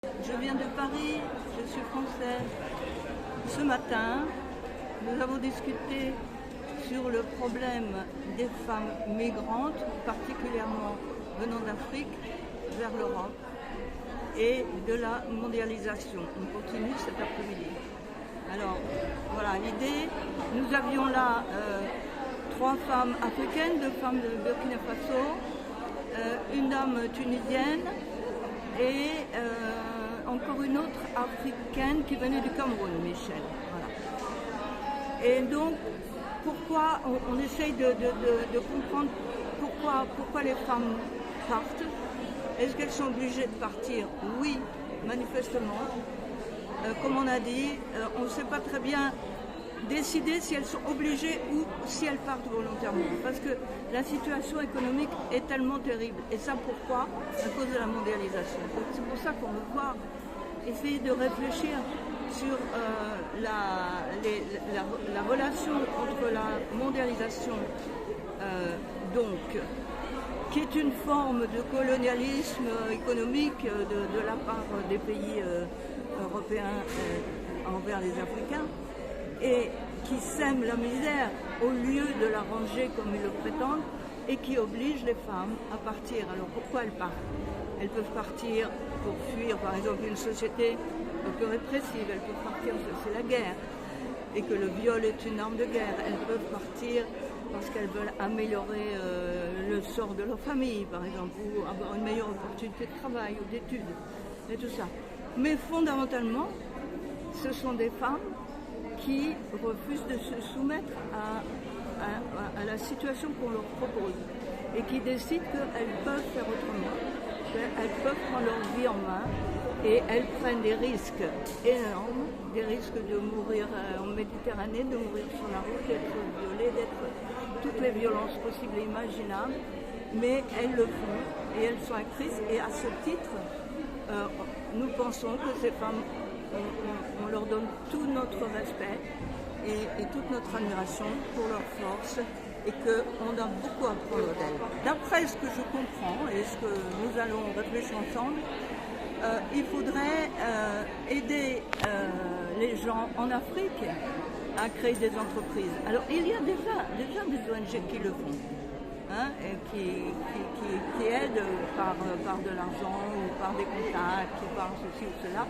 Je viens de Paris, je suis française. Ce matin, nous avons discuté sur le problème des femmes migrantes, particulièrement venant d'Afrique vers l'Europe, et de la mondialisation. On continue cet après-midi. Alors, voilà l'idée. Nous avions là 3 femmes africaines, 2 femmes de Burkina Faso, une dame tunisienne et encore une autre africaine qui venait du Cameroun, Michel. Voilà. Et donc, pourquoi on essaye de comprendre pourquoi les femmes partent. Est-ce qu'elles sont obligées de partir? Oui, manifestement. Comme on a dit, on ne sait pas très bien décider si elles sont obligées ou si elles partent volontairement. Parce que la situation économique est tellement terrible. Et ça pourquoi? À cause de la mondialisation. C'est pour ça qu'on veut voir, essayer de réfléchir sur la relation entre la mondialisation, qui est une forme de colonialisme économique de la part des pays européens envers les Africains, et qui sème la misère au lieu de la ranger comme ils le prétendent, et qui oblige les femmes à partir. Alors pourquoi elles partent? Elles peuvent partir pour fuir, par exemple, une société un peu répressive. Elles peuvent partir parce que c'est la guerre et que le viol est une arme de guerre. Elles peuvent partir parce qu'elles veulent améliorer le sort de leur famille, par exemple, ou avoir une meilleure opportunité de travail ou d'études, et tout ça. Mais fondamentalement, ce sont des femmes qui refusent de se soumettre à la situation qu'on leur propose et qui décident qu'elles peuvent faire autrement, qu'elles peuvent prendre leur vie en main, et elles prennent des risques énormes, des risques de mourir en Méditerranée, de mourir sur la route, d'être violées, d'être toutes les violences possibles et imaginables, mais elles le font et elles sont actrices. Et à ce titre, nous pensons que ces femmes, on leur donne tout notre respect et toute notre admiration pour leur force, et qu'on a beaucoup à apprendre d'elles. D'après ce que je comprends et ce que nous allons réfléchir ensemble, il faudrait aider les gens en Afrique à créer des entreprises. Alors il y a déjà des ONG qui le font, et qui aident par de l'argent ou par des contacts ou par ceci ou cela,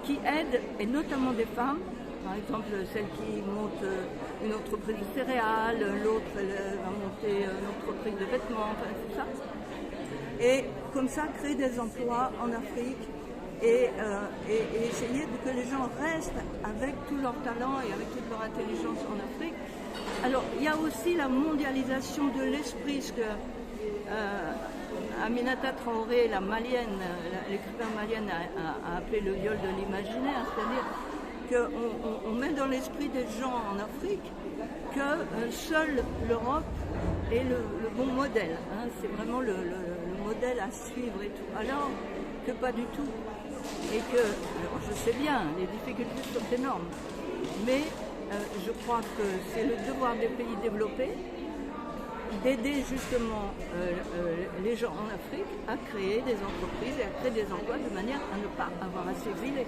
qui aident, et notamment des femmes. Par exemple, celle qui monte une entreprise de céréales, l'autre va monter une entreprise de vêtements, enfin tout ça. Et comme ça, créer des emplois en Afrique et essayer que les gens restent avec tout leur talent et avec toute leur intelligence en Afrique. Alors, il y a aussi la mondialisation de l'esprit, ce que Aminata Traoré, la malienne, l'écrivain malienne a appelé le viol de l'imaginaire, c'est-à-dire qu'on met dans l'esprit des gens en Afrique que seule l'Europe est le bon modèle. C'est vraiment le modèle à suivre et tout. Alors que pas du tout. Et que, alors je sais bien, les difficultés sont énormes, mais je crois que c'est le devoir des pays développés d'aider justement les gens en Afrique à créer des entreprises et à créer des emplois de manière à ne pas avoir à s'exiler.